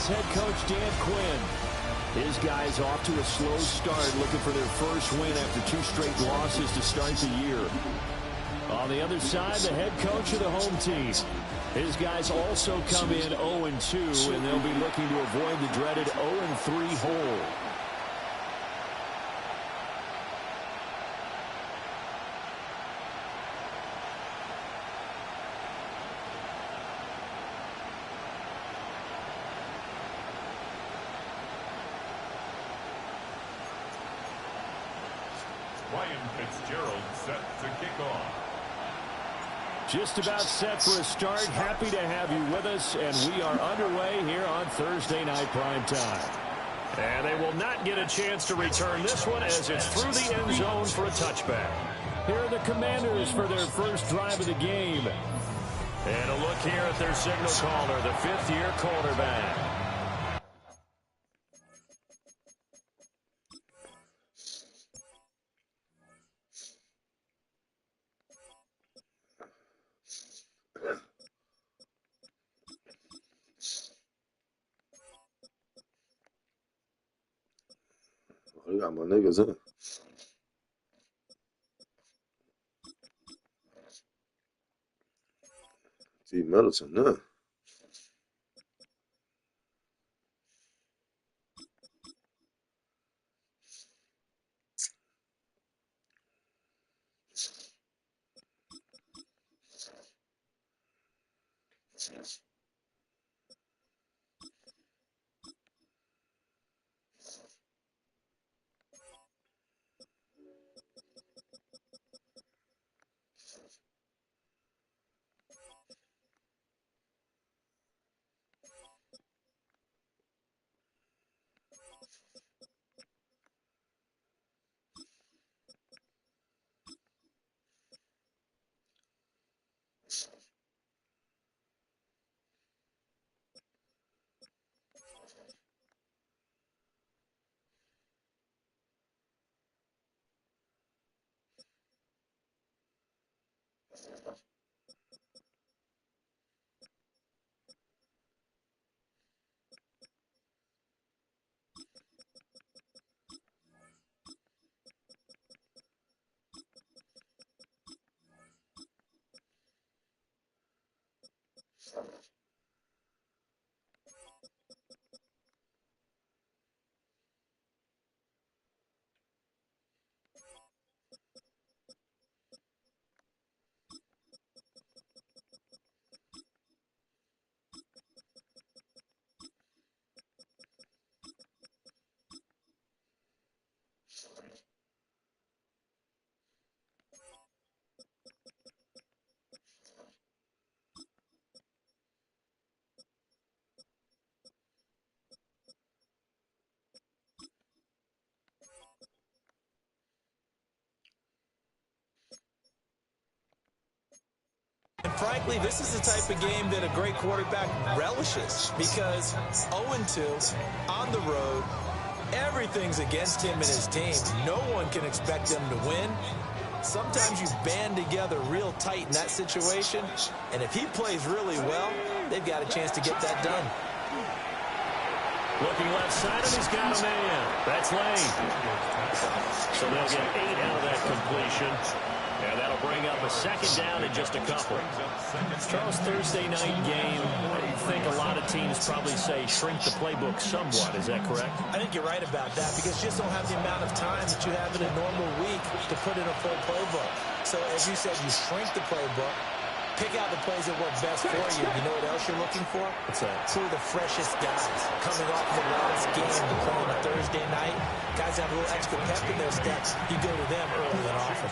Giants head coach Dan Quinn. His guys off to a slow start, looking for their first win after 2 straight losses to start the year. On the other side, the head coach of the home team. His guys also come in 0-2, and they'll be looking to avoid the dreaded 0-3 hole. Set to kick off. Just about set for a start. Happy to have you with us, and we are underway here on Thursday Night Prime Time. And they will not get a chance to return this one as it's through the end zone for a touchback. Here are the Commanders for their first drive of the game. And a look here at their signal caller, the 5th-year quarterback. I got my niggas in. T. Middleton, nah. And frankly, this is the type of game that a great quarterback relishes because 0-2 on the road, everything's against him and his team. No one can expect them to win. Sometimes you band together real tight in that situation, and if he plays really well, they've got a chance to get that done. Looking left side, and he's got a man. That's Lane. So they'll get 8 out of that completion. And that'll bring up a second down in just a couple. Charles, Thursday night game, I think a lot of teams probably say shrink the playbook somewhat. Is that correct? I think you're right about that because you just don't have the amount of time that you have in a normal week to put in a full playbook. So as you said, you shrink the playbook, pick out the plays that work best for you. You know what else you're looking for? What's that? Two of the freshest guys coming off the last game to play on a Thursday night. Guys have a little extra pep in their steps. You go to them early and often.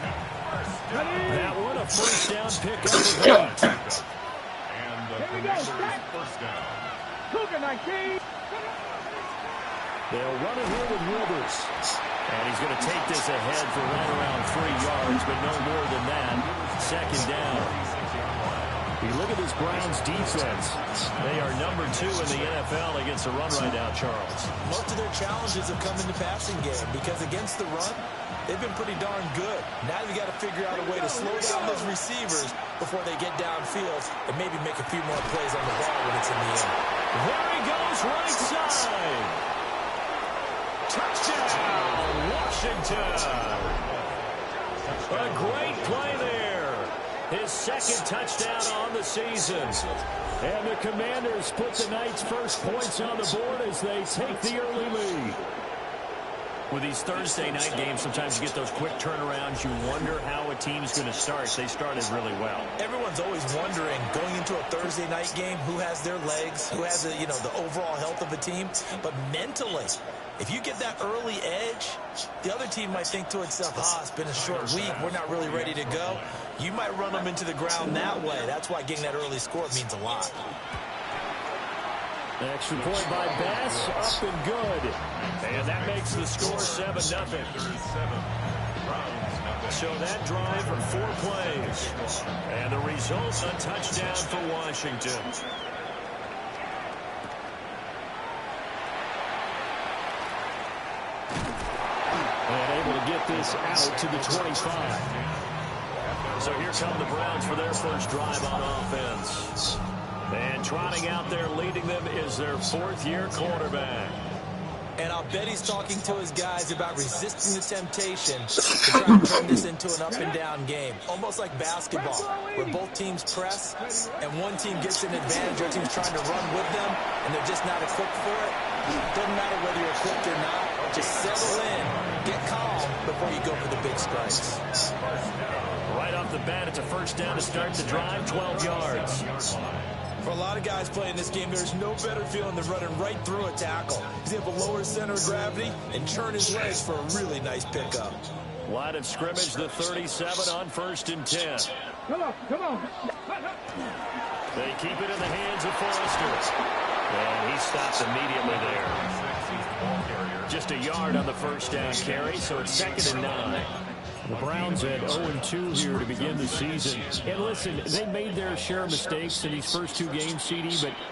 That one, a first down pick up for that. And the Commanders' first down. They'll run it here with Rivers. And he's going to take this ahead for right around 3 yards, but no more than that. Second down. You look at this Browns defense. They are number 2 in the NFL against the run right now, Charles. Most of their challenges have come in the passing game because against the run, they've been pretty darn good. Now you got to figure out a way to slow down those receivers before they get downfield and maybe make a few more plays on the ball when it's in the air. There he goes, right side. Touchdown, Washington. A great play there. His second touchdown on the season. And the Commanders put the Knights' first points on the board as they take the early lead. With these Thursday night games, sometimes you get those quick turnarounds. You wonder how a team's going to start. They started really well. Everyone's always wondering, going into a Thursday night game, who has their legs, who has the overall health of a team. But mentally, if you get that early edge, the other team might think to itself, it's been a short week. We're not really ready to go. You might run them into the ground that way. That's why getting that early score means a lot. Extra point by Bass, up and good. And that makes the score 7-0. So that drive for 4 plays. And the result, a touchdown for Washington. And able to get this out to the 25. So here come the Browns for their first drive on offense. And trotting out there leading them is their 4th-year quarterback. And I'll bet he's talking to his guys about resisting the temptation to try and turn this into an up-and-down game. Almost like basketball, where both teams press, and one team gets an advantage, the other team's trying to run with them, and they're just not equipped for it. Doesn't matter whether you're equipped or not. Just settle in, get calm before you go for the big strikes. Right off the bat, it's a first down to start the drive, 12 yards. For a lot of guys playing this game, there's no better feeling than running right through a tackle. He's able to lower center of gravity and turn his legs for a really nice pickup. Line of scrimmage, the 37 on 1st and 10. Come on. They keep it in the hands of Forrester. And he stops immediately there. Just a yard on the first down carry, so it's 2nd and 9. The Browns at 0-2 here to begin the season. And listen, they made their share of mistakes in these first 2 games, CD,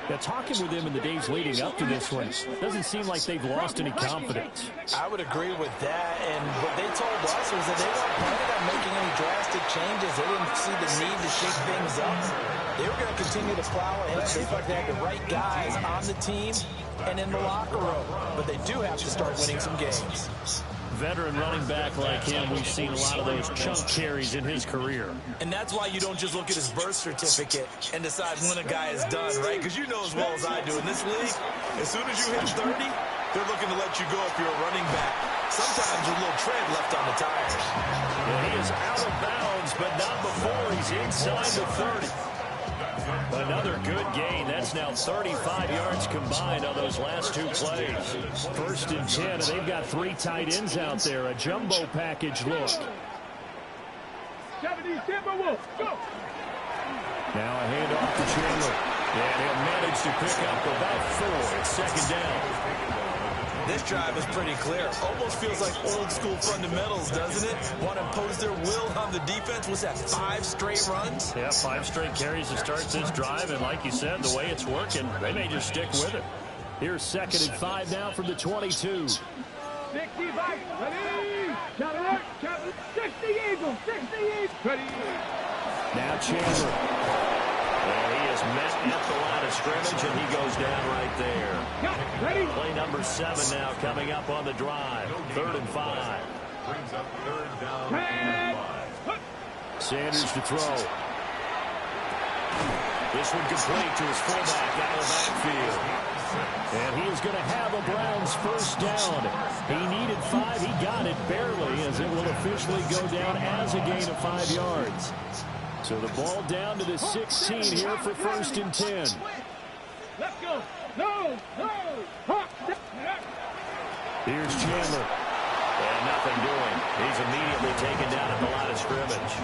but talking with them in the days leading up to this one, doesn't seem like they've lost any confidence. I would agree with that, and what they told us was that they weren't planning on making any drastic changes. They didn't see the need to shake things up. They were going to continue to plow ahead. They thought they had the right guys on the team and in the locker room, but they do have to start winning some games. Veteran running back like him, we've seen a lot of those chunk carries in his career. And that's why you don't just look at his birth certificate and decide when a guy is done, right? Because you know as well as I do, in this league, as soon as you hit 30, they're looking to let you go if you're a running back. Sometimes with a little tread left on the tires. Well, he is out of bounds, but not before he's inside the 30. Another good gain. That's now 35 yards combined on those last 2 plays. 1st and 10, and they've got 3 tight ends out there. A jumbo package look. Now a handoff to Chandler. And he'll manage to pick up about 4. It's 2nd down. This drive is pretty clear. Almost feels like old school fundamentals, doesn't it? Want to impose their will on the defense. Was that 5 straight runs? Yeah, 5 straight carries to start this drive. And like you said, the way it's working, they may just stick with it. Here's 2nd and 5 now from the 22. 65, ready, 60 Eagles, 60 Eagles, ready. Now Chandler. And he is met at the line of scrimmage, and he goes down right there. Ready. Play number 7 now coming up on the drive. 3rd and 5. Brings up 3rd down and 5. Sanders to throw. This one complete to his fullback out of the backfield. And he is going to have a Browns first down. He needed 5. He got it barely, as it will officially go down as a gain of 5 yards. So the ball down to the 16 here for 1st and 10. Let's go. No. Here's Chandler. And nothing doing. He's immediately taken down at the line of scrimmage.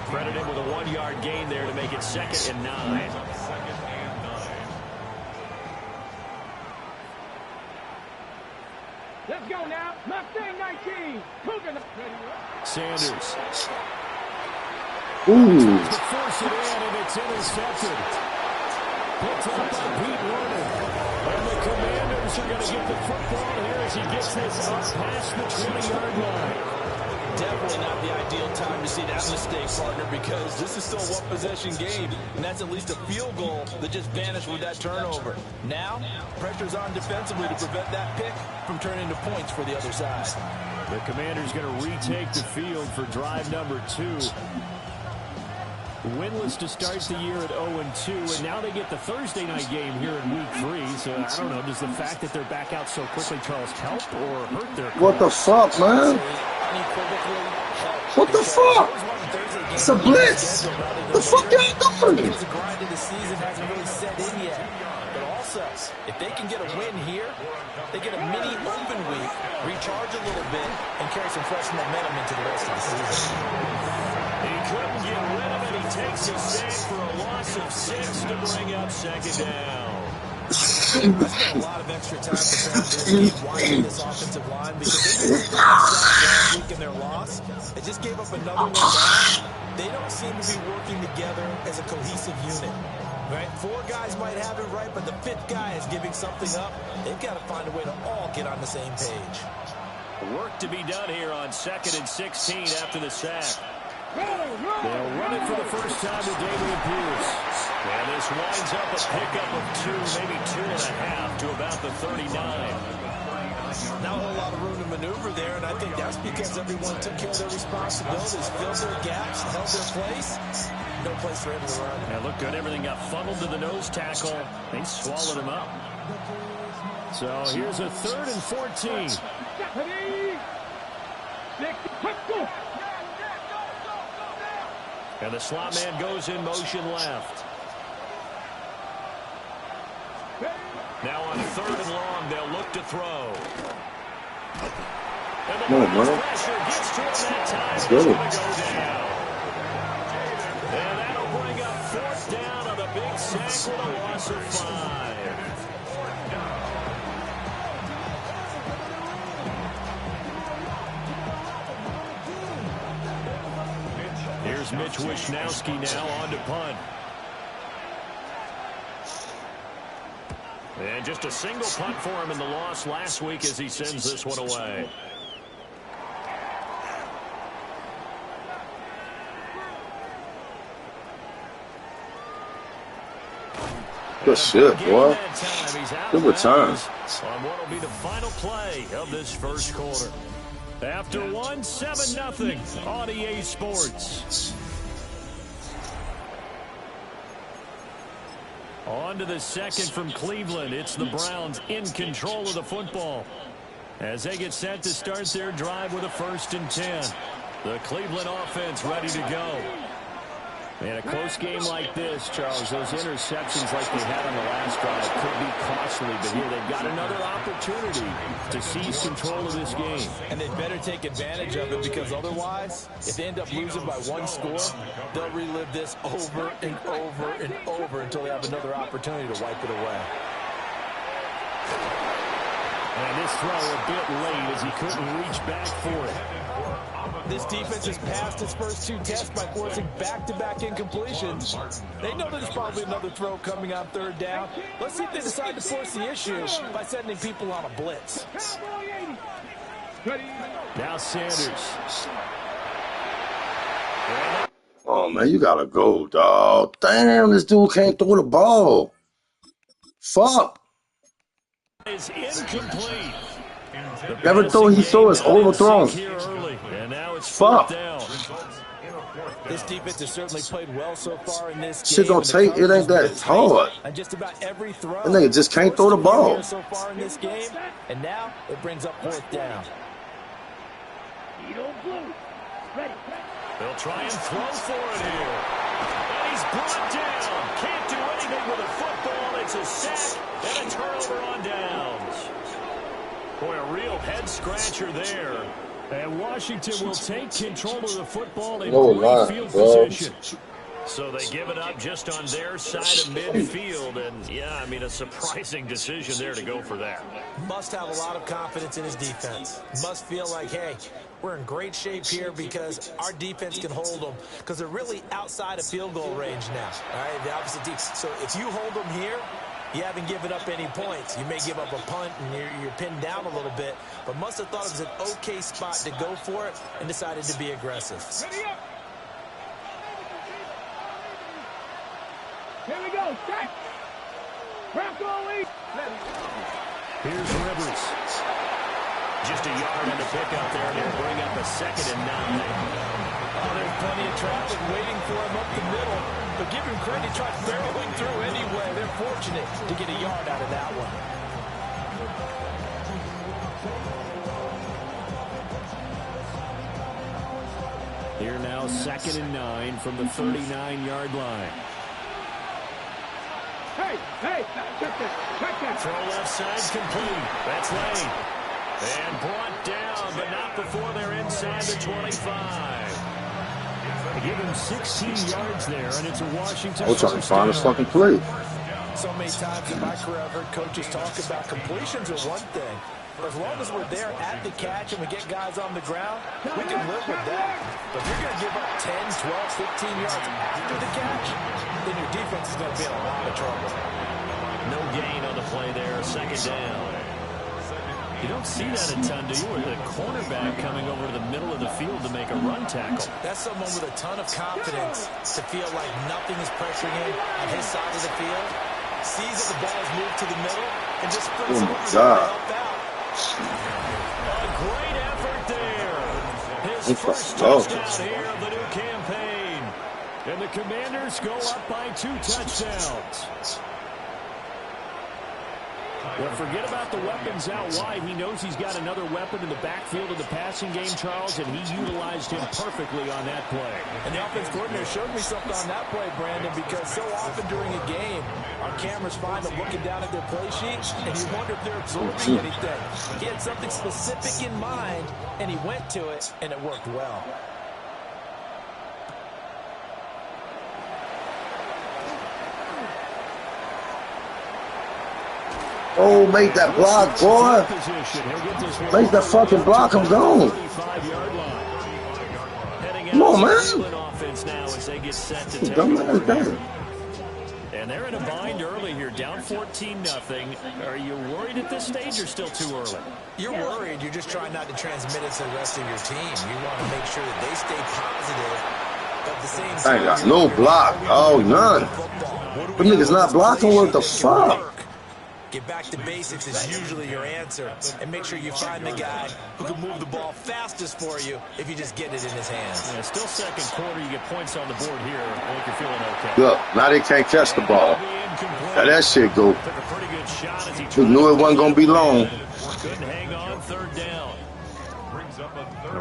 Credited with a 1-yard gain there to make it 2nd and 9. Let's go now. Mustang 19. Cougar. Sanders. Ooh. Tries to force it in, and it's intercepted. Picked up by Pete Werner. And the Commanders are going to get the football here as he gets this up past the 20-yard line. Definitely not the ideal time to see that mistake, partner, because this is still a one-possession game, and that's at least a field goal that just vanished with that turnover. Now, pressure's on defensively to prevent that pick from turning into points for the other side. The Commanders going to retake the field for drive number 2. Winless to start the year at 0-2, and now they get the Thursday night game here in week 3. So, I don't know, does the fact that they're back out so quickly, Charles, help or hurt their cause? What the fuck, man? What the fuck? It's a blitz. The fuck y'all doing? The grind of the season hasn't really set in yet. But also, if they can get a win here, they get a mini open week, recharge a little bit, and carry some fresh momentum into the rest of the season. He couldn't get rid of it. He takes a sack for a loss of 6 to bring up second down. I spent a lot of extra time preparing this game, watching this offensive line, because they didn't last week in their loss. They just gave up another one down. They don't seem to be working together as a cohesive unit. Right? 4 guys might have it right, but the 5th guy is giving something up. They've got to find a way to all get on the same page. Work to be done here on 2nd and 16 after the sack. They'll run it for the first time to David Pierce. And this winds up a pickup of 2, maybe 2.5 to about the 39. Not a whole lot of room to maneuver there, and I think that's because everyone took care of their responsibilities, filled their gaps, held their place. No place for him to run. Yeah, looked good. Everything got funneled to the nose tackle. They swallowed him up. So here's a 3rd and 14. And the slot man goes in motion left. Now on 3rd and long, they'll look to throw. And the pressure gets to him that time. He's going to go down. And that'll bring up 4th down on the big sack with a loss of 5. Here's Mitch Wishnowski now on to punt. And just a single punt for him in the loss last week as he sends this one away. Good shit, boy. Good return. On what will be the final play of this first quarter. After 1, 7-0 on EA Sports. On to the second from Cleveland. It's the Browns in control of the football as they get set to start their drive with a 1st and 10. The Cleveland offense ready to go. And a close game like this, Charles, those interceptions like they had on the last drive could be costly, but here they've got another opportunity to seize control of this game. And they better take advantage of it, because otherwise, if they end up losing by 1 score, they'll relive this over and over and over until they have another opportunity to wipe it away. And this throw a bit late as he couldn't reach back for it. This defense has passed its first 2 tests by forcing back-to-back incompletions. They know there's probably another throw coming on 3rd down. Let's see if they decide to force the issue by sending people on a blitz. Now Sanders. Oh, man, you gotta go, dog. Damn, this dude can't throw the ball. Fuck. Is incomplete. Every throw he throws is overthrown. And now it's Fuck. down. This defense has certainly played well so far in this game. Shit don't take, it ain't that hard. And just about every throw. That nigga just can't throw the ball. So far in this game, and now it brings up 4th down. They'll try and throw for it here. And he's brought down. Can't do anything with a football. It's a sack and a turnover on downs. Boy, a real head-scratcher there. And Washington will take control of the football in great field position. So they give it up just on their side of midfield. And, yeah, I mean, a surprising decision there to go for that. Must have a lot of confidence in his defense. Must feel like, hey, we're in great shape here because our defense can hold them because they're really outside of field goal range now. All right, the opposite team. So if you hold them here, you haven't given up any points. You may give up a punt and you're pinned down a little bit, but must have thought it was an okay spot to go for it and decided to be aggressive. Here we go. Set. Bronco lead. Here's Rivers. Just a yard on the pickup there. They'll bring up a 2nd and 9. Oh, there's plenty of traffic waiting for him up the middle. But give him credit, tried barreling through anyway. They're fortunate to get a yard out of that one. Here now, 2nd and 9 from the 39-yard line. Hey, check that. Throw left side complete. That's Lane. And brought down, but not before they're inside the 25. They give him 16 yards there, and it's a Washington. I'm trying to find this fucking play. So many times in my career, I've heard coaches talk about completions are one thing. But as long as we're there at the catch and we get guys on the ground, we can live with that. But if you're going to give up 10, 12, 15 yards after the catch, then your defense is going to be in a lot of trouble. No gain on the play there, 2nd down. You don't see that a ton, do you? Or the cornerback coming over to the middle of the field to make a run tackle. That's someone with a ton of confidence to feel like nothing is pressuring him on his side of the field. Sees that the ball is moved to the middle and just sprints over to help out. A great effort there. His first touchdown here of the new campaign. And the Commanders go up by 2 touchdowns. Well, forget about the weapons out wide. He knows he's got another weapon in the backfield of the passing game, Charles, and he utilized him perfectly on that play. And the offense coordinator showed me something on that play, Brandon, because so often during a game, our cameras find them looking down at their play sheet, and you wonder if they're absorbing anything. He had something specific in mind, and he went to it, and it worked well. Oh, make that block, boy. Make that fucking block. I'm gone. Come on, man. Dumbass. And they're in a bind early here, down 14-0. Are you worried at this stage or still too early? You're worried. You're just trying not to transmit it to the rest of your team. You want to make sure that they stay positive. But at the same time, I ain't got no block. Oh, none. Them niggas not blocking. What the fuck? Get back to basics is usually your answer. And make sure you find the guy who can move the ball fastest for you if you just get it in his hands. Yeah, still 2nd quarter. You get points on the board here. I think you're feeling okay. Look, now they can't catch the ball. Now that shit go. Took a pretty good shot as We knew it wasn't going to be long. Couldn't hang on 3rd down.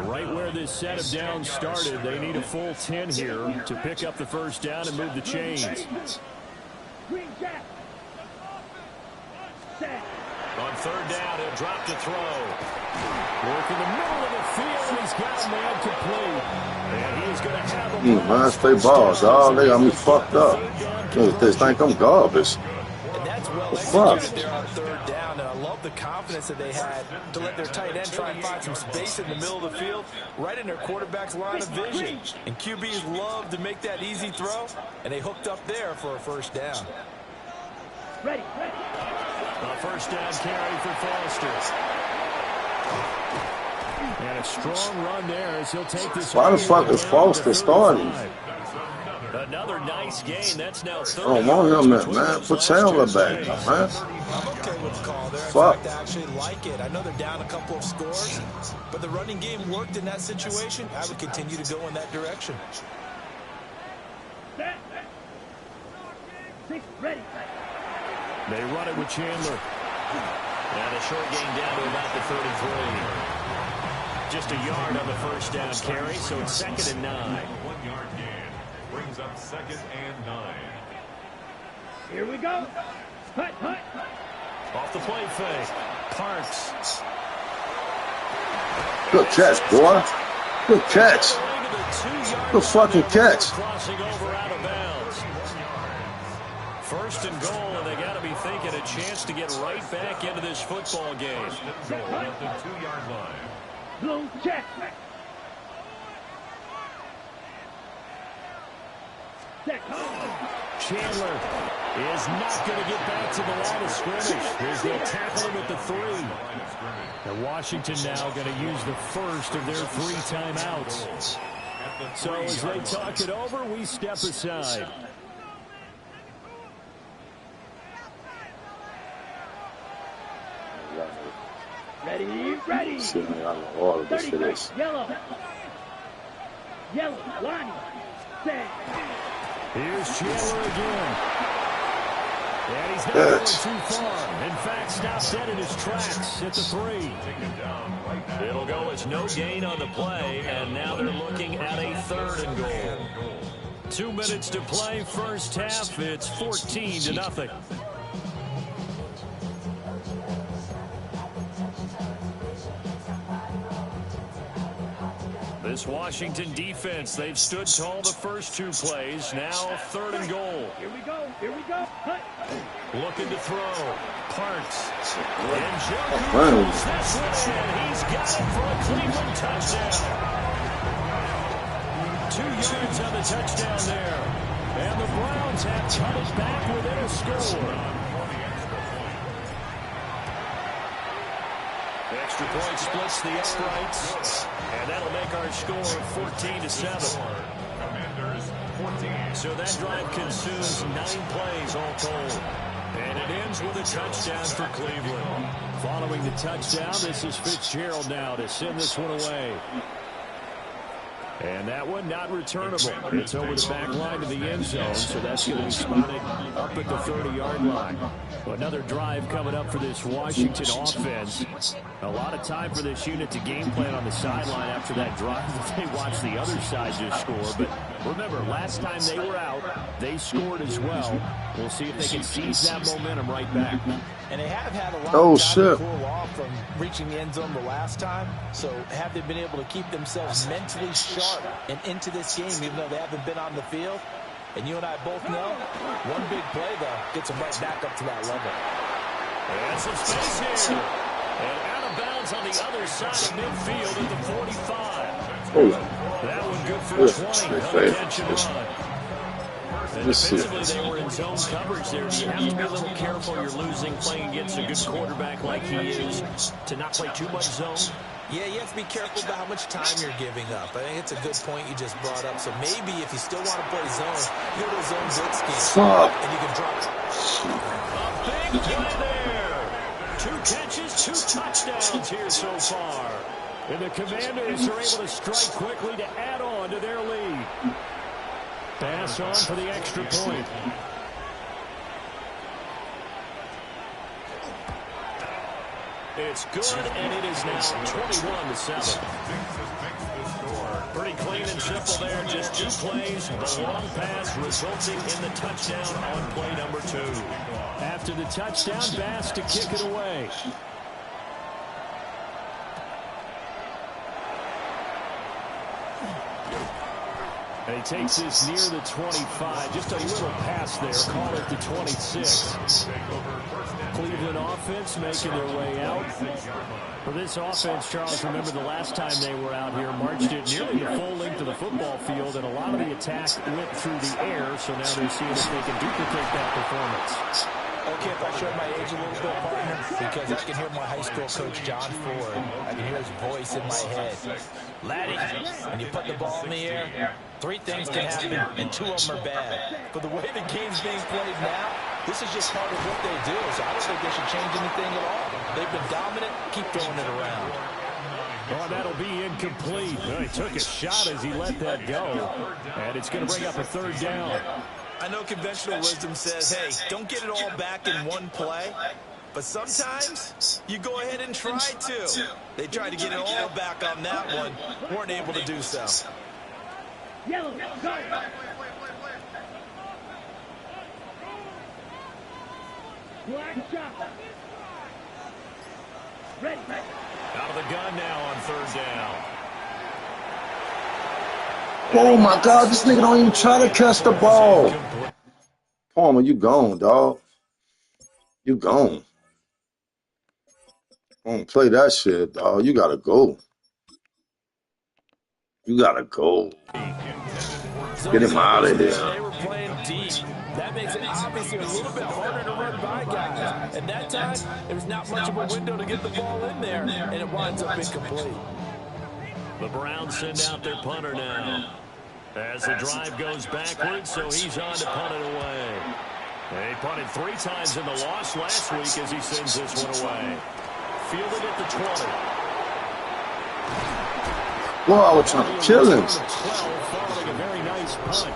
Right where this set of downs started, they need a full 10 here to pick up the 1st down and move the chains. On 3rd down, he'll drop to throw. Work in the middle of the field. He's got a man complete. And he's going to have a Man, stay balls. Oh, they got me fucked up. They think I'm garbage. And that's well executed there on 3rd down. And I love the confidence that they had to let their tight end try and find some space in the middle of the field, right in their quarterback's line of vision. And QBs love to make that easy throw, and they hooked up there for a 1st down. Ready. A 1st down carry for Foster. And a strong run there as he'll take this. Why the fuck is Foster starting? Another nice gain. That's now 30. I don't want him, man. Put Chandler back, man. I'm okay with the call there. In fact, I actually like it. I know they're down a couple of scores, but the running game worked in that situation. I would continue to go in that direction. Ready. They run it with Chandler. And a short gain down to about the 33. Just a yard on the 1st down carry, so it's 2nd and 9. 1-yard gain brings up 2nd and 9. Here we go. Hut. Off the play fake. Parks. Good catch, boy. Good catch. to the 2-yard The fucking catch. Crossing over out of bounds. First and goal, and they got to be thinking a chance to get right back into this football game. Goal at the 2-yard line. Blue check. Chandler is not going to get back to the line of scrimmage. They'll tackle him at the 3. And Washington now going to use the first of their 3 timeouts. So as they talk it over, we step aside. Ready. See, I got all of this for this. Yellow, Lonnie. Set. Here's Chandler again. And he's not going too far. In fact, stops dead in his tracks at the 3. It'll go as no gain on the play, and now they're looking at a 3rd and goal. 2 minutes to play, first half. It's 14-0. This Washington defense, they've stood tall the first 2 plays. Now 3rd and goal. Here we go. Hut. Looking to throw. Parks. And Joe throws this one in. He's got it for a Cleveland touchdown. 2 yards on the touchdown there. And the Browns have cut it back within a score. The extra point splits the uprights, and that'll make our score 14-7. So that drive consumes 9 plays all told. And it ends with a touchdown for Cleveland. Following the touchdown, this is Fitzgerald now to send this one away. And that one not returnable. It's over the back line to the end zone, so that's going to be spotted up at the 30-yard line. Another drive coming up for this Washington offense. A lot of time for this unit to game plan on the sideline after that drive. They watch the other side just score. But remember, last time they were out, they scored as well. We'll see if they can seize that momentum right back. And they have had a lot of time to cool off from reaching the end zone the last time. So have they been able to keep themselves mentally sharp and into this game, even though they haven't been on the field? And you and I both know, one big play, though, gets them right back up to that level. And some space here. And out of bounds on the other side of midfield at the 45. That one good for a 20. Unintentional run. And defensively, they were in zone coverage there. You have to be a little careful. You're losing playing against a good quarterback like he is to not play too much zone. Yeah, you have to be careful about how much time you're giving up. I think it's a good point you just brought up. So maybe if you still want to play zone, you go to zone blitz scheme, and you can drop it. A big play there. 2 catches, 2 touchdowns here so far. And the Commanders are able to strike quickly to add on to their lead. Pass on for the extra point. It's good, and it is now 21-7. Pretty clean and simple there. Just 2 plays. The long pass resulting in the touchdown on play number 2. After the touchdown, Bass to kick it away. And he takes this near the 25. Just a little pass there. Call it the 26. Cleveland offense making their way out. For this offense, Charles, remember the last time they were out here, marched it nearly the full length of the football field, and a lot of the attack went through the air, so now they're seeing if they can duplicate that performance. Okay, if I showed my age a little bit, partner, because I can hear my high school coach, John Ford. I can hear his voice in my head. Laddie, when you put the ball in the air, 3 things can happen, and 2 of them are bad. But the way the game's being played now, this is just part of what they do, so I don't think they should change anything at all. They've been dominant. Keep throwing it around. Oh, that'll be incomplete. Well, he took a shot as he let that go, and it's going to bring up a 3rd down. I know conventional wisdom says, hey, don't get it all back in one play. But sometimes you go ahead and try to. They tried to get it all back on that one. Weren't able to do so. Yellow, go. Black shot. Ready. Out of the gun now on 3rd down. Oh my God, this nigga don't even try to catch the ball. Palmer, you gone, dog. You gone. Don't play that shit, dog. You gotta go. You gotta go. Get him out of here. They were playing deep. That makes it obviously a little bit harder to run by guys. At that time, there's not much of a window to get the ball in there, and it winds up incomplete. The Browns send out their punter now. As the drive goes backwards, so he's on to punt it away. They punted 3 times in the loss last week as he sends this one away. Fielded at the 20. Boy, I was trying to kill him. Following a very nice punt.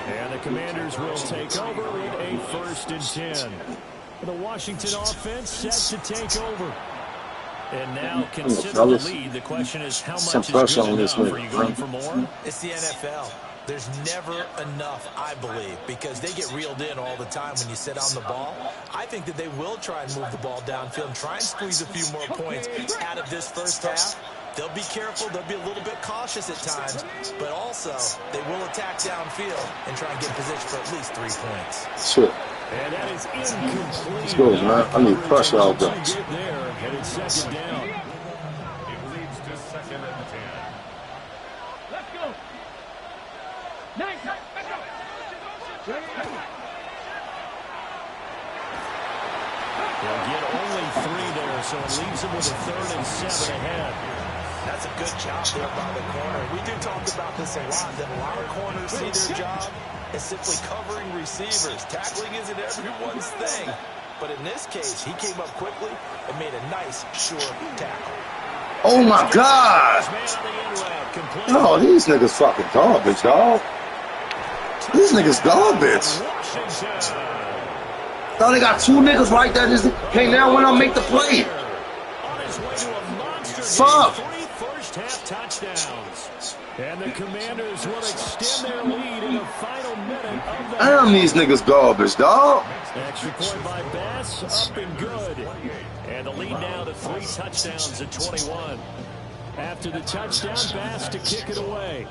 And the Commanders will take over with a 1st and 10. The Washington offense set to take over. And now consider the lead. The question is how much is good enough? Are you going for more? It's the NFL. There's never enough, I believe, because they get reeled in all the time when you sit on the ball. I think that they will try and move the ball downfield and try and squeeze a few more points out of this first half. They'll be careful. They'll be a little bit cautious at times, but also they will attack downfield and try and get position for at least 3 points. Shit. And that is incomplete. Let's go, man. I need pressure out there. And it's 2nd down. It leads to 2nd and 10. Let's go. Nice. Let's go. They'll get only 3 there, so it leaves them with a 3rd and 7 ahead. That's a good job there by the corner. We do talk about this a lot, that a lot of corners see their job as simply covering receivers. Tackling isn't everyone's thing. But in this case, he came up quickly and made a nice, sure tackle. Oh, my God. No, these niggas fucking garbage, dog. These niggas garbage. Thought they got 2 niggas right there. Hey, now when I make the play. Fuck. First-half touchdowns. And the Commanders will extend their lead in the final minute of the Damn, these niggas garbage, dog. Extra point by Bass, up and good. And the lead now to 3 touchdowns at 21. After the touchdown, Bass to kick it away.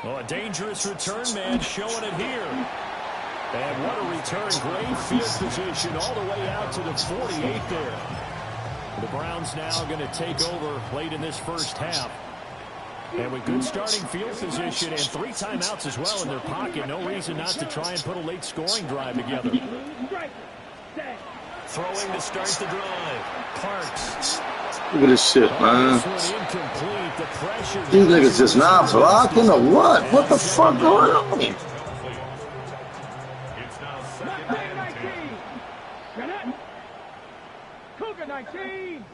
Oh, a dangerous return man showing it here. And what a return. Great field position all the way out to the 48 there. The Browns now going to take over late in this first half. And with good starting field position and 3 timeouts as well in their pocket, no reason not to try and put a late scoring drive together. Throwing to start the drive. Parks. Look at this shit, man. These niggas just not blocking or what? What the fuck going on? Cougar 19.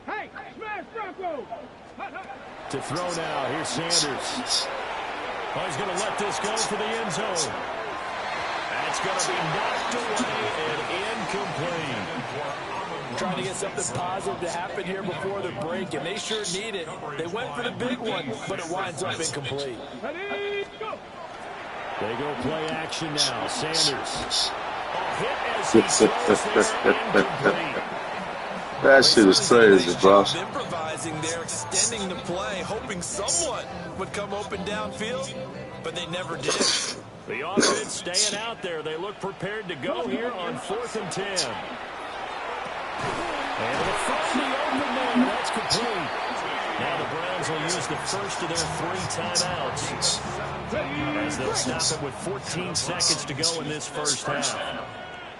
Hey, smash Bronco. To throw now. Here's Sanders. Oh, he's going to let this go for the end zone. That's going to be knocked away and incomplete. Trying to get something positive to happen here before the break, and they sure need it. They went for the big one, but it winds up incomplete. They go play action now. Sanders. That shit is crazy, bro. Improvising there, extending the play, hoping someone would come open downfield, but they never did. The offense staying out there. They look prepared to go here on 4th and 10. And they'll find the open man. That's complete. Now the Browns will use the first of their 3 timeouts, as they'll stop it with 14 seconds to go in this first half.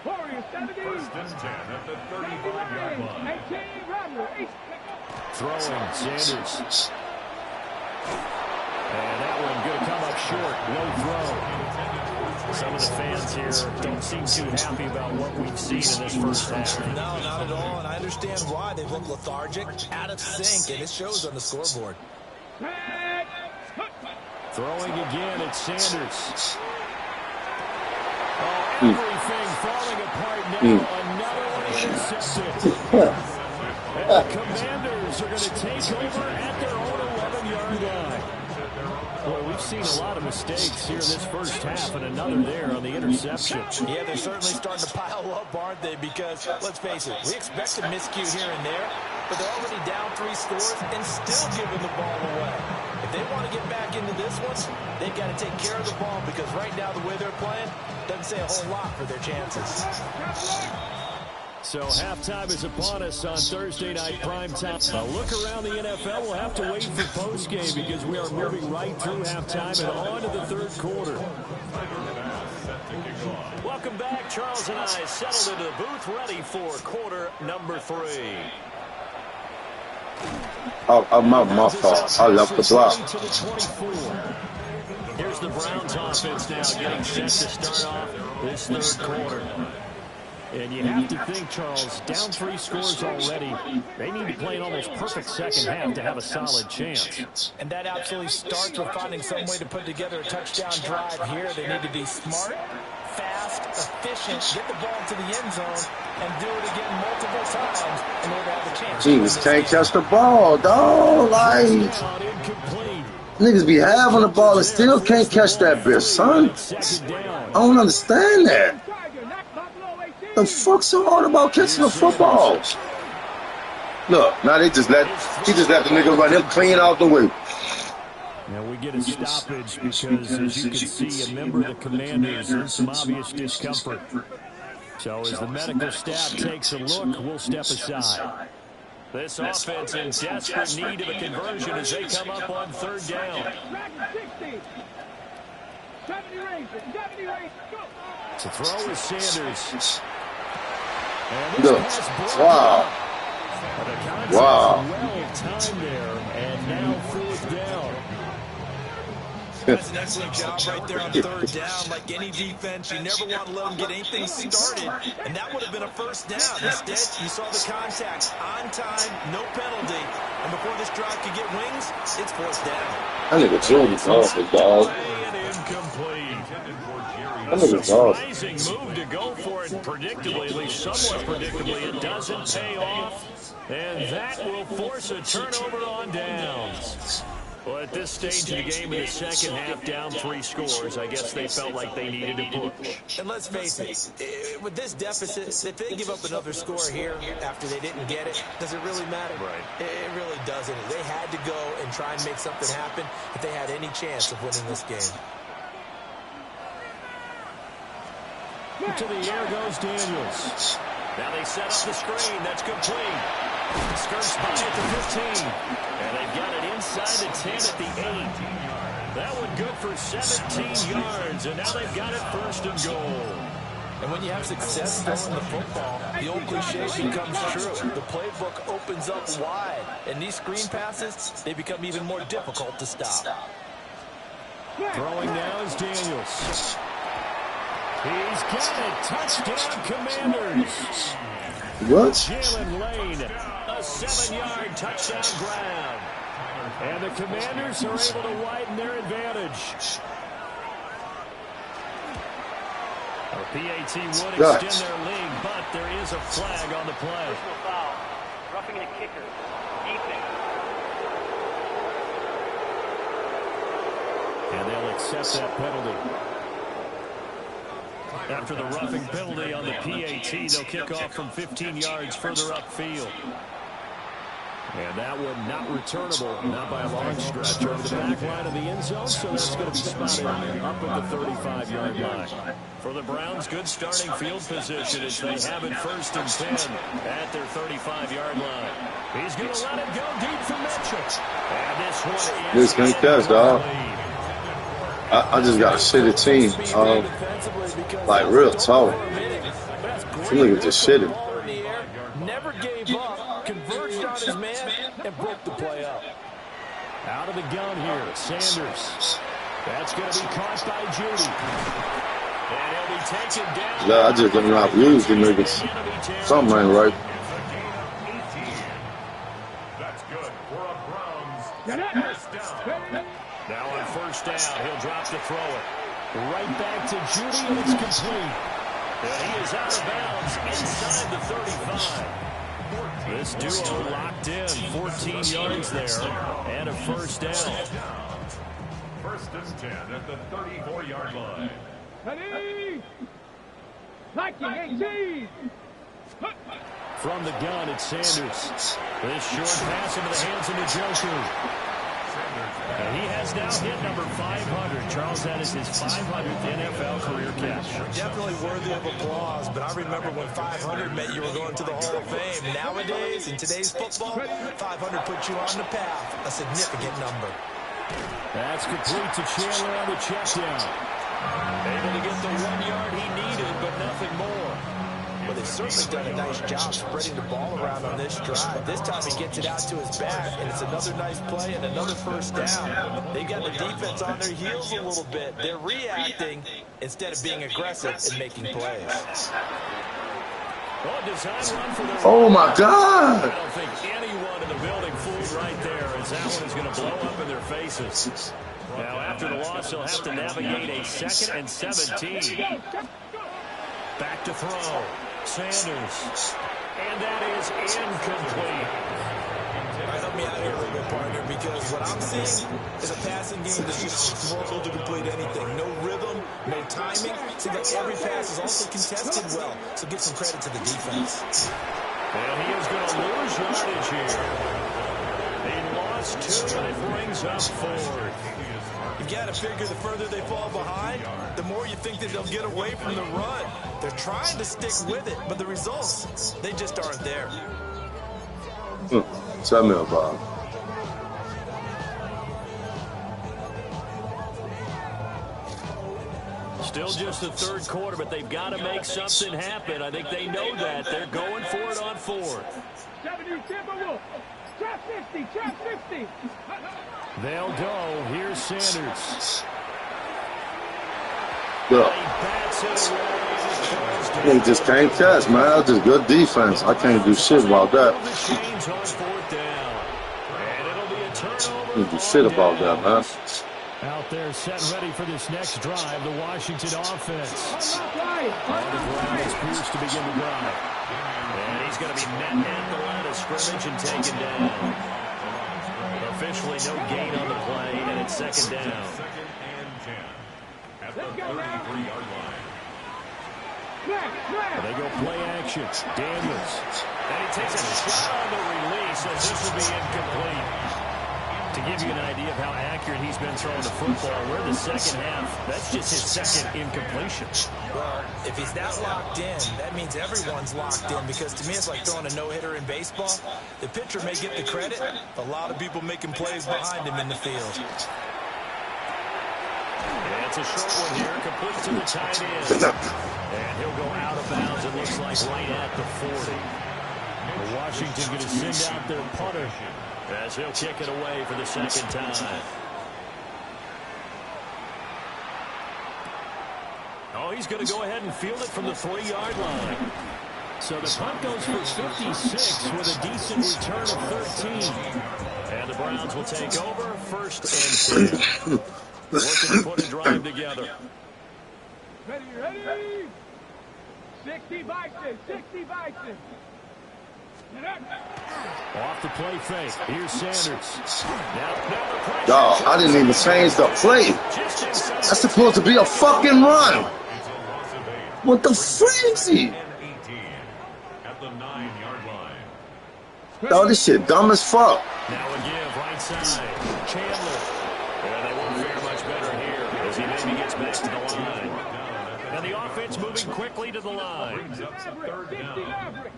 First and 10 at the 35-yard line. Throwing, Sanders. And that one going to come up short. Low throw. Some of the fans here don't seem too happy about what we've seen in this first half. No, not at all, and I understand why. They look lethargic, out of sync, and it shows on the scoreboard. Throwing again at Sanders. Oh, everything falling apart now. Another one intercepted. And the Commanders are going to take over at their own 11-yard line. Boy, we we've seen a lot of mistakes here in this first half, and another there on the interception. Yeah, they're certainly starting to pile up, aren't they? Because, let's face it, we expect a miscue here and there, but they're already down 3 scores and still giving the ball away. If they want to get back into this one, they've got to take care of the ball, because right now the way they're playing doesn't say a whole lot for their chances. So halftime is upon us on Thursday night primetime. A look around the NFL. We'll have to wait for postgame because we are moving right through halftime and on to the third quarter. Welcome back. Charles and I settled into the booth, ready for quarter number 3. Oh, my fault. I left the block. Here's the Browns offense now getting set to start off this third quarter. And you have to think, Charles, down 3 scores already. They need to play an almost perfect second half to have a solid chance. And that absolutely starts with finding some way to put together a touchdown drive here. They need to be smart, fast, efficient, get the ball to the end zone, and do it again multiple times in order to have a chance. Jesus, can't catch the ball, dog. Like, niggas be having the ball and still can't catch that bitch, son. I don't understand that. The fuck's so hard about catching the football? Look, now he just let the nigga run him clean out the way. Now we get a stoppage because, as you can see, a member of the Commanders in some obvious discomfort. So as the medical staff takes a look, we'll step aside. This offense in desperate need of a conversion as they come up on third down. To throw is Sanders. Look, wow. Wow. Well timed there, and now fourth down. That's an excellent job right there on third down. Like any defense, you never want to let them get anything started, and that would have been a first down. Instead, you saw the contact on time, no penalty, and before this drive could get wings, it's fourth down. That nigga Jordan's awful, dog. A surprising move to go for it predictably, at least somewhat predictably. It doesn't pay off, and that will force a turnover on downs. Well, at this stage of the game in the second half, down 3 scores, I guess they felt like they needed to push. And let's face it, with this deficit, if they give up another score here after they didn't get it, does it really matter? Right. It really doesn't. They had to go and try and make something happen if they had any chance of winning this game. To the air goes Daniels. Now they set up the screen. That's complete. Skirts by at the 15. And they've got it inside the 10 at the 8. That one good for 17 yards. And now they've got it first and goal. And when you have success throwing the football, the old cliche becomes true. The playbook opens up wide. And these screen passes, they become even more difficult to stop. Throwing now is Daniels. He's got it. Touchdown, Commanders. What? Jalen Lane, a 7-yard touchdown grab. And the Commanders are able to widen their advantage. Our PAT would extend their lead, but there is a flag on the play. Personal foul. Roughing a kicker. Defense. And they'll accept that penalty. After the roughing penalty on the PAT, they'll kick off from 15 yards further upfield. And that one not returnable, not by a long stretch, over the back line of the end zone, so that's going to be spotted up at the 35-yard line. For the Browns, good starting field position as they have it first and 10 at their 35-yard line. He's going to let it go deep for Mitchell. And this one is This catch, dog. I just got a shitty team. Like real tall. Look at this shitty. Never gave up, converged on his man, and broke the play up. Out of the gun here, Sanders. That's going to be caught by Judy. And he'll be taken down. Yeah, I just don't know how to use the niggas. Something ain't right. That's good for a Browns first down. Now on first down, he'll drop to throw it. Right back to Judy, and it's complete. And he is out of bounds inside the 35. This duo locked in, 14 yards there, and a first down. First and 10 at the 34-yard line. Ready? Liking 18. From the gun, it's Sanders. This short pass into the hands of Njoku. And he has now hit number 500. Charles, that is his 500th NFL career catch. Definitely worthy of applause, but I remember when 500 meant you were going to the Hall of Fame. Nowadays, in today's football, 500 puts you on the path, a significant number. That's complete to Chandler on the check down. Able to get the 1 yard he needed, but nothing more. Well, they've certainly done a nice job spreading the ball around on this drive. This time he gets it out to his back, and it's another nice play and another first down. They got the defense on their heels a little bit. They're reacting instead of being aggressive and making plays. Oh, my God. I don't think anyone in the building fooled right there, as that one is going to blow up in their faces. Now, after the loss, he'll have to navigate a 2nd and 17. Back to throw. Sanders. And that is incomplete. All right, help me out here a little bit, partner, because what I'm seeing is a passing game that's just struggled to complete anything. No rhythm, no timing. Seems like every pass is also contested well, so give some credit to the defense. And he is going to lose yardage here. He lost 2, and it brings up 4. You've got to figure the further they fall behind, the more you think that they'll get away from the run. They're trying to stick with it, but the results, they just aren't there. Tell me about it. Still just the 3rd quarter, but they've got to make something happen. I think they know that. They're going for it on 4th. 70, Timberwolf. Trap 50, trap 50. They'll go. Here's Sanders. Look. They just can't catch, man. That's just good defense. I can't do shit about that. Can't do shit about that, man. Out there set ready for this next drive, the Washington offense. On the ground is Pierce to begin the drive. And he's going to be met at the line of scrimmage and taken down. Officially no gain on the play, and it's 2nd down. 2nd and 10 at the 33-yard line. They go play action. Daniels. And he takes a shot on the release, as this will be incomplete. To give you an idea of how accurate he's been throwing the football, we're in the 2nd half. That's just his 2nd incompletion. Well, if he's that locked in, that means everyone's locked in, because to me it's like throwing a no-hitter in baseball. The pitcher may get the credit, a lot of people making plays behind him in the field. Yeah, it's a short one here, complete to the tight end. And he'll go out of bounds, it looks like right at the 40. Washington going to send out their punter, as he'll kick it away for the 2nd time. Oh, he's going to go ahead and field it from the 3-yard line. So the punt goes for 56 with a decent return of 13. And the Browns will take over 1st and 10. Looking to put a drive together. Ready. 60 Bison, 60 Bison. Off the play fake. Here's Sanders. Now the pressure. Dog, I didn't even change the play. That's supposed to be a fucking run. What the frenzy? At the 9-yard line. Dog, this shit dumb as fuck. Now a give right side. Chandler. Yeah, they won't fare much better here as he maybe gets back to the line. And the offense moving quickly to the line. 3rd down.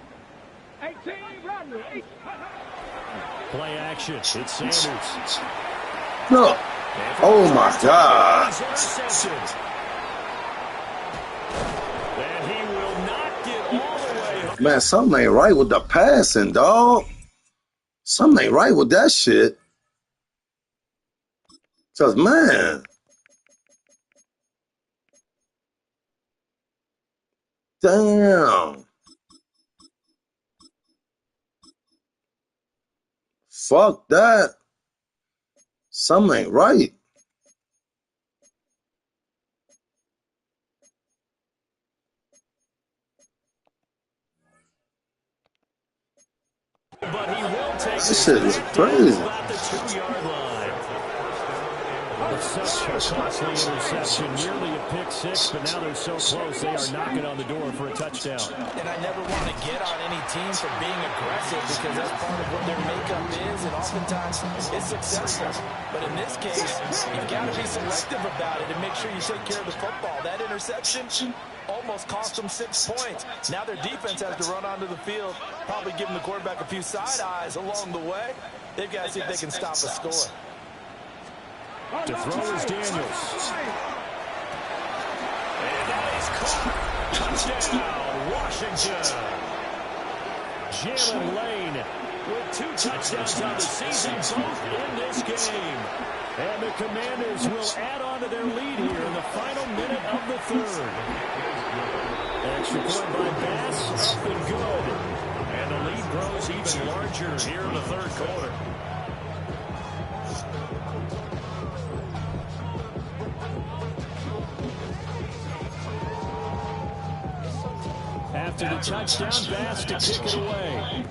18, Rodney. Play action. It's Sanders. Look. Oh, my God. And he will not get all the way. Man, something ain't right with the passing, dog. Something ain't right with that shit. Because, man. Damn. Fuck that. Something ain't right. But he will take this shit is crazy. about the 2-yard line. Such a costly interception, nearly a pick six, but now they're so close they are knocking on the door for a touchdown. And I never want to get on any team for being aggressive because that's part of what their makeup is, and oftentimes it's successful. But in this case, you've got to be selective about it and make sure you take care of the football. That interception almost cost them 6 points. Now their defense has to run onto the field, probably giving the quarterback a few side eyes along the way. They've got to see if they can stop a score. To throw is Daniels. And now he's caught. Touchdown, Washington. Jalen Lane with 2 touchdowns on the season, both in this game. And the Commanders will add on to their lead here in the final minute of the third. Extra point by Bass, up and good. And the lead grows even larger here in the third quarter. After the touchdown, Bass to kick it away.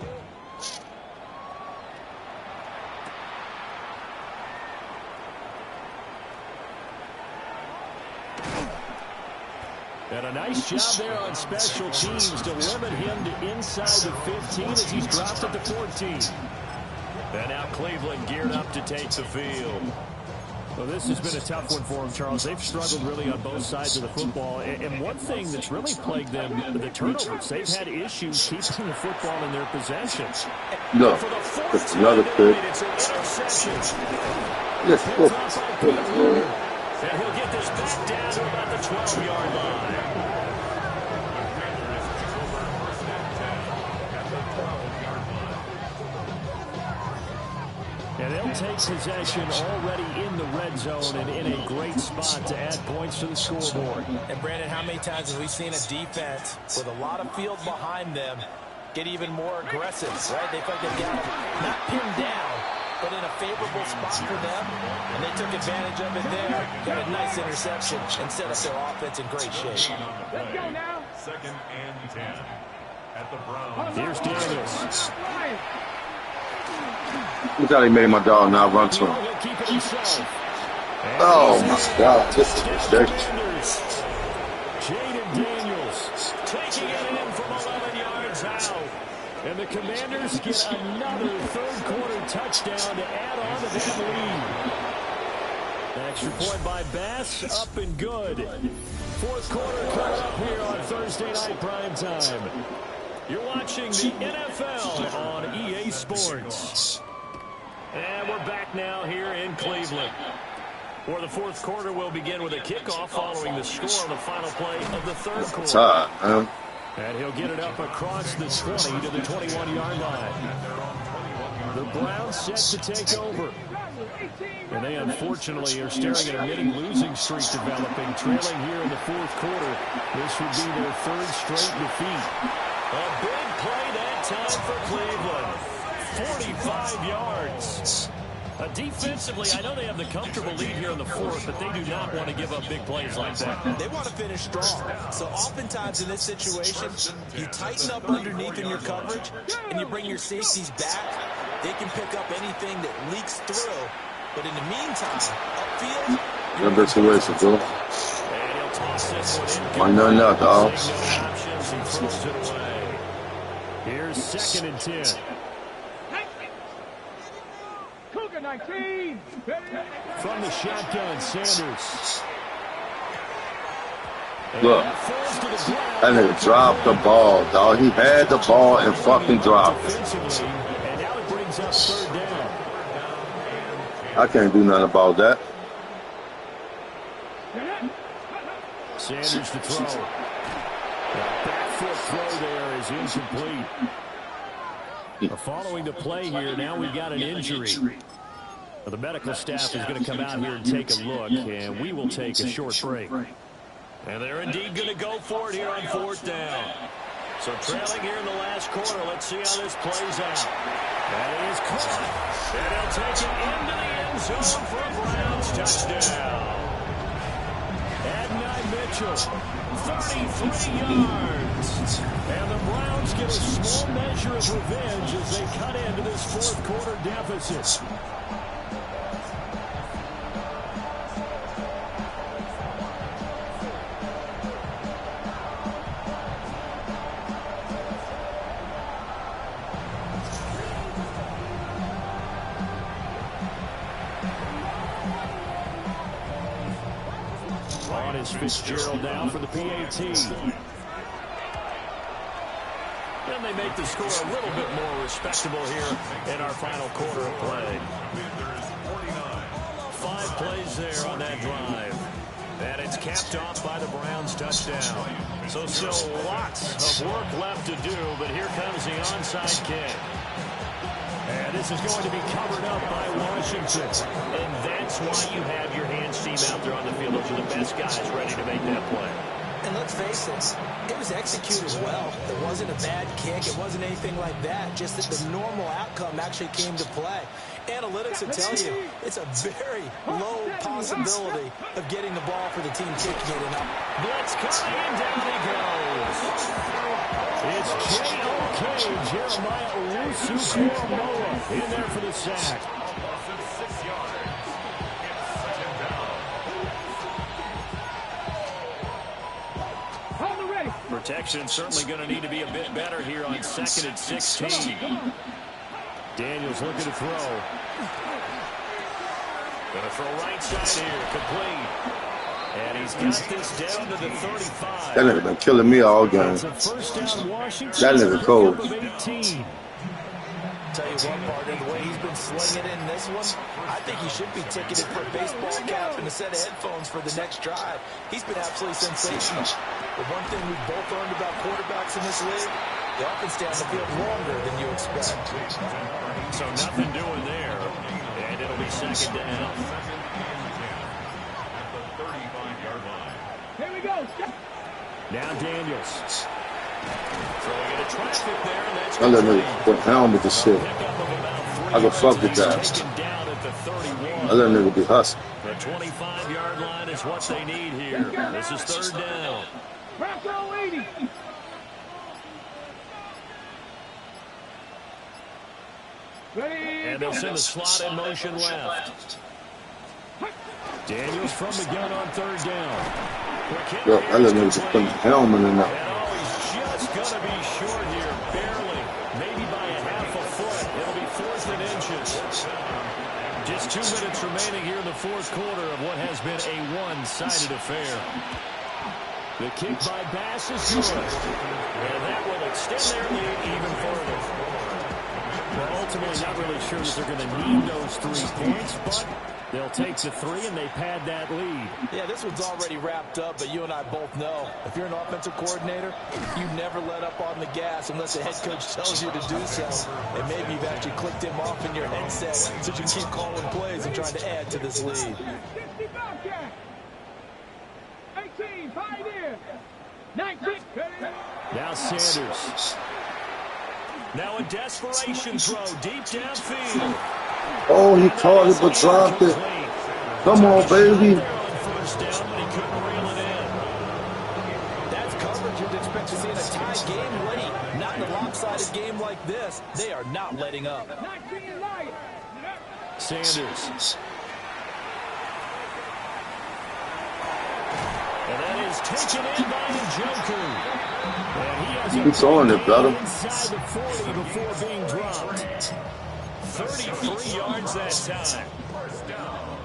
And a nice job there on special teams to limit him to inside the 15 as he's dropped at the 14. And now Cleveland geared up to take the field. Well, this has been a tough one for them, Charles. They've struggled really on both sides of the football. And one thing that's really plagued them, the turnovers. They've had issues keeping the football in their possession. No, it's another pick. It's an interception. Yes, And he'll get this back down to about the 12-yard line. And they'll take possession already in the red zone and in a great spot to add points to the scoreboard. And Brandon, how many times have we seen a defense with a lot of field behind them get even more aggressive, right? They feel like they've got them not pinned down, but in a favorable spot for them, and they took advantage of it there. Got a nice interception and set up their offense in great shape. Let's go now. 2nd and 10 at the Browns. Here's Daniels. Look how they made my dog not run to him. Oh my God, this is ridiculous. Jaden Daniels taking it in from 11 yards out. And the Commanders get another third quarter touchdown to add on to that lead. Extra point by Bass, up and good. Fourth quarter coming up here on Thursday night prime time. You're watching the NFL on EA Sports. And we're back now here in Cleveland, where the fourth quarter will begin with a kickoff following the score on the final play of the third quarter. And he'll get it up across the 20 to the 21-yard line. The Browns set to take over. And they unfortunately are staring at a mini losing streak developing, trailing here in the fourth quarter. This would be their third straight defeat. A big play that time for Cleveland. 45 yards. Defensively, I know they have the comfortable lead here in the fourth, but they do not want to give up big plays like that. They want to finish strong. So oftentimes in this situation, you tighten up underneath in your coverage, and you bring your safeties back. They can pick up anything that leaks through. But in the meantime, upfield, number 2 ways to go. And he'll toss this one in. Why not now, dog? He throws it away. Here's 2nd and 10. Cougar 19. From the shotgun, Sanders. Look, that nigga dropped the ball, dog. He had the ball and fucking dropped it. And now it brings up 3rd down. I can't do nothing about that. Sanders to throw. The back foot throw there is incomplete. Following the play here, now we've got an injury. The medical staff is going to come out here and take a look, and we will take a short break. And they're indeed going to go for it here on 4th down. So trailing here in the last quarter, let's see how this plays out. That is caught. And he'll take it into the end zone for a Browns touchdown. Adonai Mitchell, 33 yards. And the Browns get a small measure of revenge as they cut into this fourth quarter deficit. On is Fitzgerald now for the PAT. And they make the score a little bit more respectable here in our final quarter of play. 5 plays there on that drive. And it's capped off by the Browns' touchdown. So still lots of work left to do, but here comes the onside kick. And this is going to be covered up by Washington. And that's why you have your hands team out there on the field. Those are the best guys ready to make that play. And let's face it was executed well. It wasn't a bad kick. It wasn't anything like that. Just that the normal outcome actually came to play. Analytics will tell you it's a very low possibility of getting the ball for the team kicking it. Blitz coming, and down he goes. It's J.O.K. Jeremiah Owusu-Koramoah in there for the sack. Protection certainly going to need to be a bit better here on 2nd and 16. Daniels looking to throw. Going to throw right side here, complete. And he's got this down to the 35. That nigga been killing me all game. It's a first down, Washington. That nigga cold. Tell you one, partner, the way he's been slinging in this one, I think he should be ticketed for a baseball cap and a set of headphones for the next drive. He's been absolutely sensational. The one thing we've both learned about quarterbacks in this league, they often stay on the field longer than you expect. So nothing doing there, and it'll be 2nd down. Here we go. Now Daniels. Throwing into traffic there, and that's I let me put down with the shit. I go fuck with that. I let nigga be hustling. The 25-yard line is what they need here. This is 3rd down. Bronco 80. And they'll send the slot in motion left. Daniels from the gun on 3rd down. Yo, I let nigga put the helmet in there. Just going to be short here, barely, maybe by a half a foot. It'll be 4th and inches. Just 2 minutes remaining here in the 4th quarter of what has been a one-sided affair. The kick by Bass is good, and that will extend their lead even further. Well, ultimately, not really sure that they're going to need those 3 points, but they'll take the 3 and they pad that lead. Yeah, this one's already wrapped up, but you and I both know if you're an offensive coordinator, you never let up on the gas unless the head coach tells you to do so. And maybe you've actually clicked him off in your headset so you can keep calling plays and trying to add to this lead. 18, Pioneer. 19. Now Sanders. Now a desperation throw deep downfield. Oh, he caught it but dropped it. Come on, baby. First down, but he couldn't reel it in. That's coverage you'd expect to see in a tie game late. Not in a lopsided game like this. They are not letting up. 19 Lions. Sanders. And that is taken in by Njoku. And he has He's throwing it, brother. inside the 40 before being dropped. 33 yards that time. First down.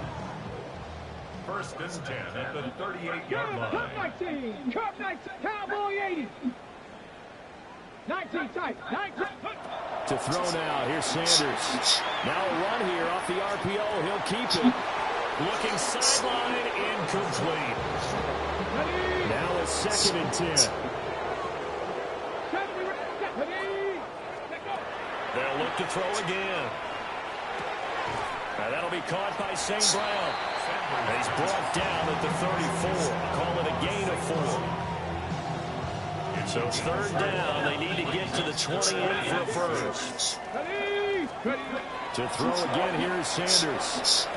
1st and 10 at the 38-yard line. Cup 19. Cup 19. Cowboy 80. 19 tight. 19. To throw now. Here's Sanders. Now a run here off the RPO. He'll keep it. Looking sideline, incomplete. Now a 2nd and 10. They'll look to throw again. And that'll be caught by St. Brown. And he's brought down at the 34. Call it a gain of 4. So 3rd down. They need to get to the 28 for a first. To throw again, here's Sanders.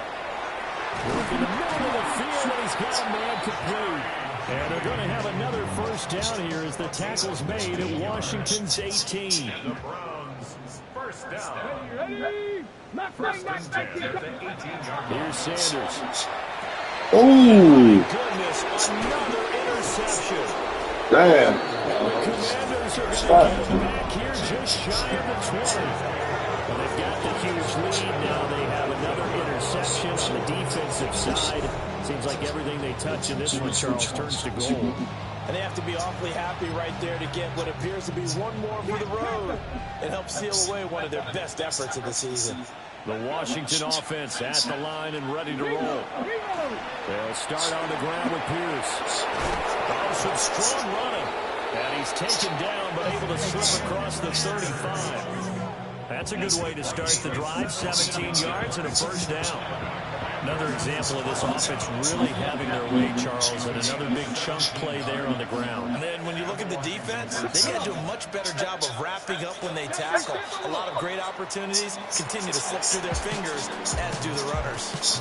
Working the middle of the field, and he's got a man complete. And they're going to have another first down here as the tackle's made at Washington's 18. And the Browns' first down. Ready? 1st and 10 at the 18-yard line. Here's Sanders. Oh, Goodness, another interception. damn. Commanders are going to get back here just shy of the 20. Well, they've got the huge lead now. They have another interception on the defensive side. Seems like everything they touch in this one, Charles, turns to gold. And they have to be awfully happy right there to get what appears to be one more for the road and help seal away one of their best efforts of the season. The Washington offense at the line and ready to roll. They'll start on the ground with Pierce. Oh, some strong running. And he's taken down, but able to slip across the 35. That's a good way to start the drive. 17 yards and a first down. Another example of this offense really having their way, Charles, and another big chunk play there on the ground. And then when you look at the defense, they got to do a much better job of wrapping up when they tackle. A lot of great opportunities continue to slip through their fingers, as do the runners.